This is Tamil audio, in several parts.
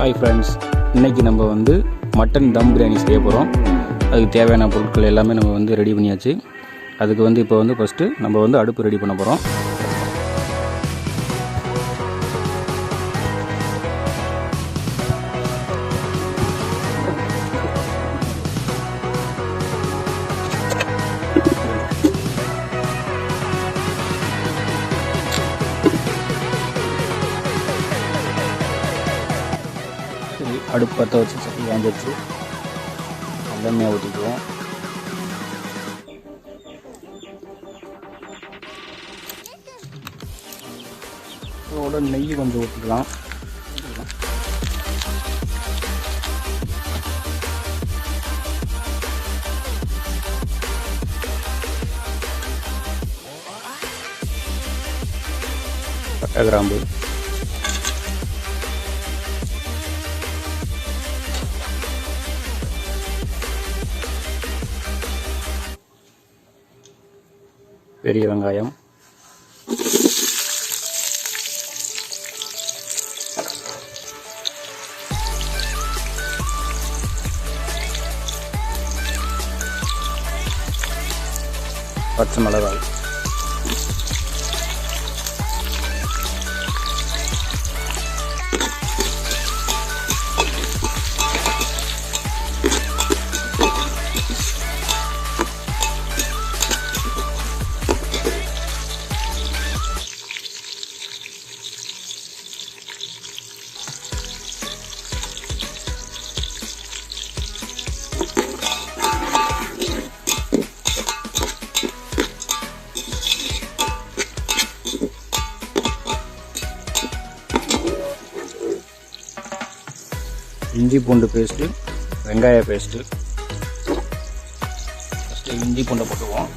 ஹாய் ஃப்ரெண்ட்ஸ், இன்றைக்கி நம்ம மட்டன் தம் பிரியாணி செய்ய போகிறோம். அதுக்கு தேவையான பொருட்கள் எல்லாமே நம்ம ரெடி பண்ணியாச்சு. அதுக்கு இப்போ ஃபஸ்ட்டு நம்ம அடுப்பு ரெடி பண்ண போகிறோம். அடுப்பு பற்ற வச்சு சட்டி வாங்கிச்சு எண்ணெய் ஊற்றிக்குவோம். இதோட நெய் கொஞ்சம் ஊற்றிக்கலாம். பட்டை கிராம்பு, பெரிய வெங்காயம், பச்சை மிளகாய், இஞ்சி பூண்டு பேஸ்ட்டு, வெங்காய பேஸ்ட்டு. ஃபஸ்ட்டு இஞ்சி பூண்டை போட்டுக்குவோம்.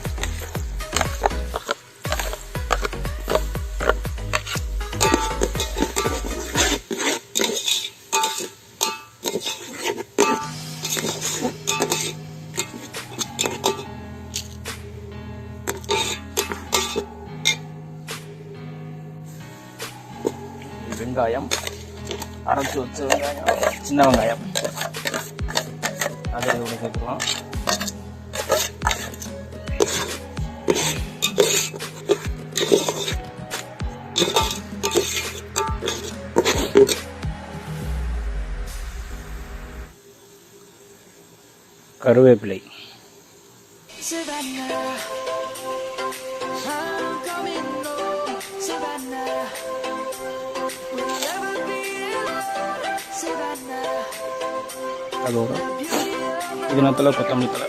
வெங்காயம் அரைச்சி வச்ச வெங்காயம், சின்ன வெங்காயம் அதை இவ்வளோ சேர்த்துக்கலாம். கருவேப்பிலை, அதோட புதினா தலை, கொத்தமல்லி தலை.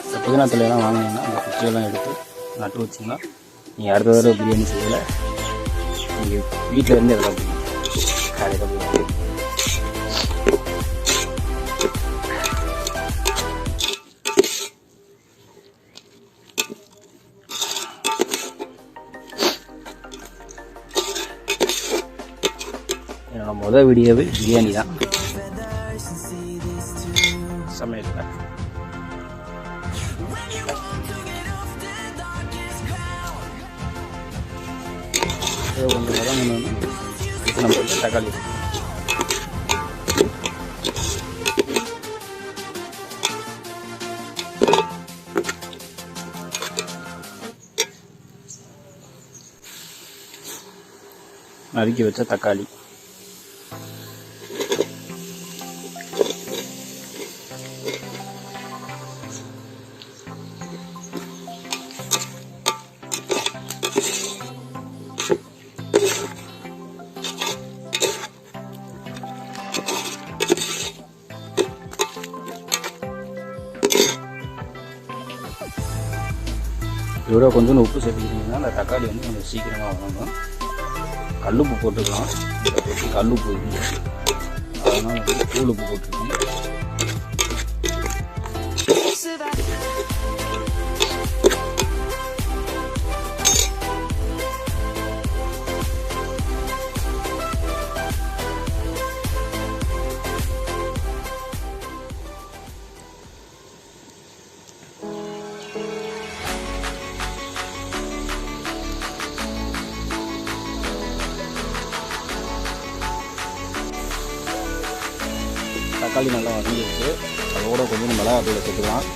இந்த புதினா தலையெல்லாம் வாங்கினீங்கன்னா அந்த குச்சியெல்லாம் எடுத்து நட்டு வச்சிங்கன்னா நீங்கள் அடுத்த தடவை பிரியாணி செய்யலை, நீங்கள் வீட்டில் இருந்து எல்லாம் காலையில் பிரியாணி. என்னோட மொதல் வீடியோவே பிரியாணி தான் சமையலில். கொஞ்சம் வதங்கணும். இதுக்கு நம்ம தக்காளி நறுக்கி வச்ச தக்காளி, இதோட கொஞ்சம் உப்பு சேர்த்துக்கிட்டிங்கன்னா அந்த தக்காளி கொஞ்சம் சீக்கிரமாக வதங்கும். கல்லுப்பு போட்டுக்கலாம். கல்லுப்பு அதனால் தூள் உப்பு போட்டுருக்கோம். தக்காளி நல்லா வதங்கிடுச்சு. அதோட கொஞ்சம் மிளகாத்தூளை சேர்த்துக்கலாம்.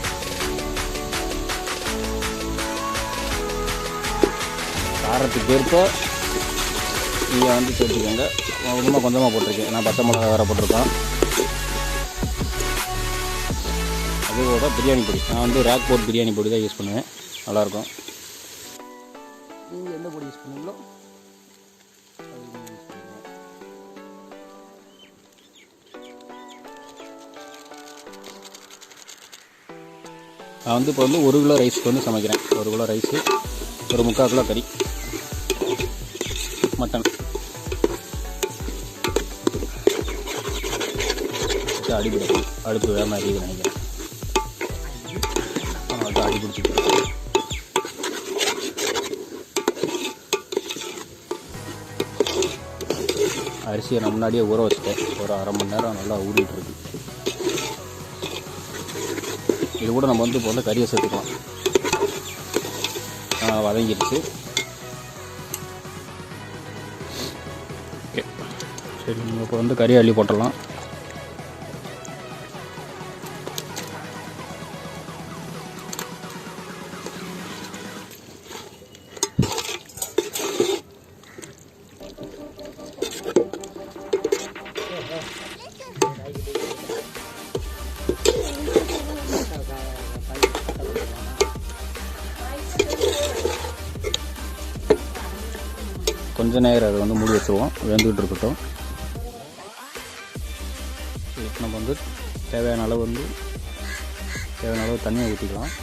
காரத்துக்கு ஏற்ப நீங்கள் வந்து சேர்த்துக்கோங்க. கொஞ்சமாக போட்டிருக்கேன், நான் பச்சை மிளகா வேறு போட்டிருக்கேன். அதோட பிரியாணி பொடி, நான் வந்து ரேக் போட் பிரியாணி பொடி தான் யூஸ் பண்ணுவேன், நல்லாயிருக்கும். நீங்கள் எந்த பொடி யூஸ் பண்ணுவீங்களோ அது யூஸ் பண்ணுங்கள். நான் வந்து இப்போ வந்து 1 கிலோ ரைஸ்க்கு வந்து சமைக்கிறேன். 1 கிலோ ரைஸு, ஒரு 3/4 கிலோ கறி மட்டன். அடிப்பிடிக்கும், அடுப்பு வேறு மாதிரி நினைக்கிறேன். அடி பிடிச்சிட்டு அரிசியை நான் முன்னாடியே ஊற வச்சுட்டேன். ஒரு 1/2 மணி நேரம் நல்லா ஊறிட்டுருக்கு. இது கூட நம்ம வந்து இப்போ வந்து கறியை சேர்த்துக்கலாம். வதங்கிடுச்சு. ஓகே, சரி, நம்ம இப்போ வந்து கறி அள்ளி போட்டுடலாம். கொஞ்ச நேரம் அதை வந்து மூடி வச்சுருவோம், வெந்துக்கிட்டு இருக்கட்டும். நம்ம வந்து தேவையான அளவு தண்ணியை ஊற்றிக்கலாம்.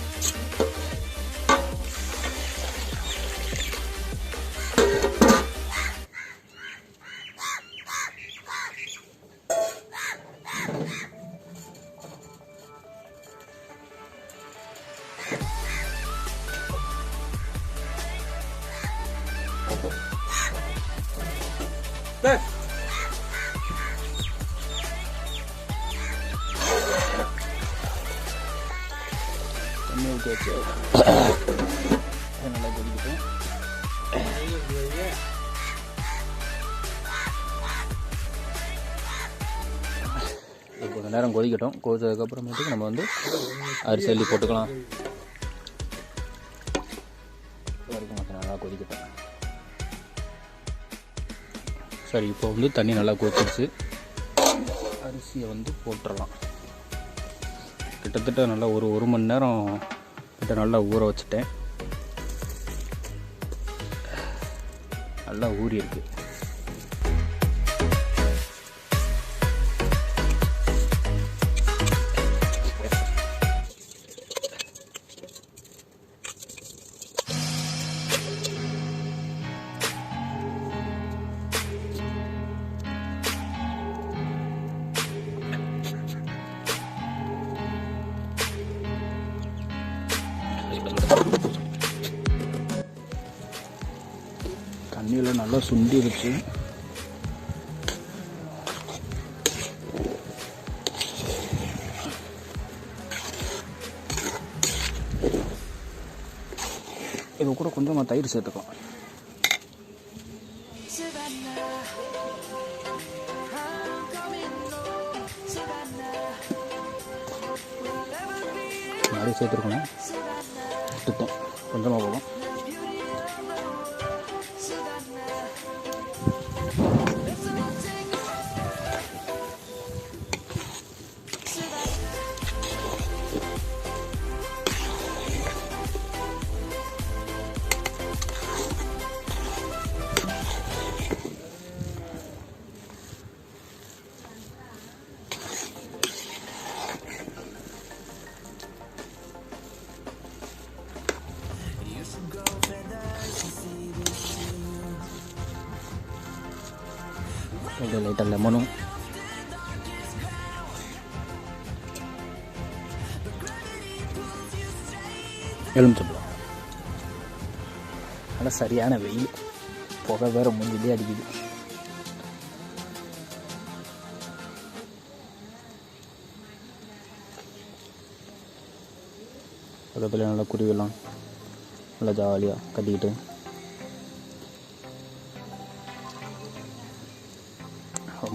தண்ணி ஊற்றி வச்சு நல்லா கொதிக்கட்டும். கொஞ்சம் நேரம் கொதிக்கட்டும். கொதிச்சதுக்கப்புறமேட்டுக்கு நம்ம வந்து அரிசி அள்ளி போட்டுக்கலாம். கொஞ்சம் நல்லா கொதிக்கட்டும். சரி, இப்போ வந்து தண்ணி நல்லா கொதிச்சிருச்சு. அரிசியை வந்து போட்டுடலாம். கிட்டத்தட்ட நல்லா ஒரு மணி நேரம் கிட்ட நல்லா ஊற வச்சுட்டேன். நல்லா ஊறி இருக்கு. தண்ணியில் நல்லா சுண்டிருச்சு. இது கூட கொஞ்சமாக தயிர் சேர்த்துக்கலாம். நிறைய சேர்த்துருக்கணும், சுத்தம் கொஞ்சமாக போகும். லைட்டாக லெமனும் எலுமிச்சம்பழம். ஆனால் சரியான வெயில், புகை வேறு மூஞ்சிலே அடிக்குது. பக்கத்தில் நல்லா குருவிலாம் நல்லா ஜாலியாக கட்டிக்கிட்டு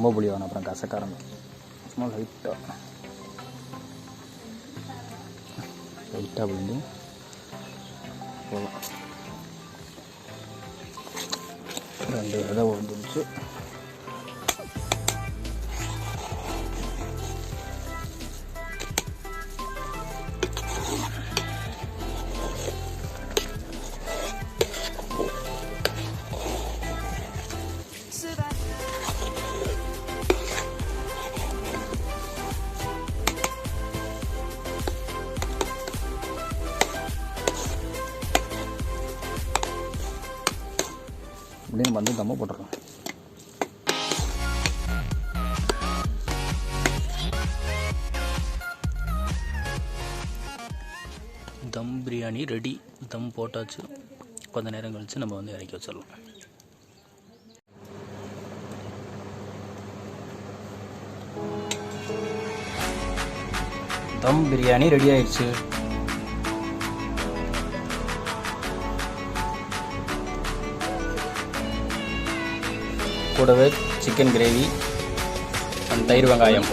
ரொம்ப புளி வேணும், அப்புறம் கசக்காரம் சும்மா லைட்டாக பிளெண்டிங் போதும். 2 விதை வந்துருச்சு. அப்படின்னு நம்ம வந்து தம்மை போட்டுடலாம். தம் பிரியாணி ரெடி. தம் போட்டாச்சு. கொஞ்ச நேரம் கழித்து நம்ம வந்து இறக்கி வச்சிடலாம். தம் பிரியாணி ரெடி ஆயிடுச்சு. கூடவே சிக்கன் கிரேவி அண்ட் தயிர் வெங்காயம்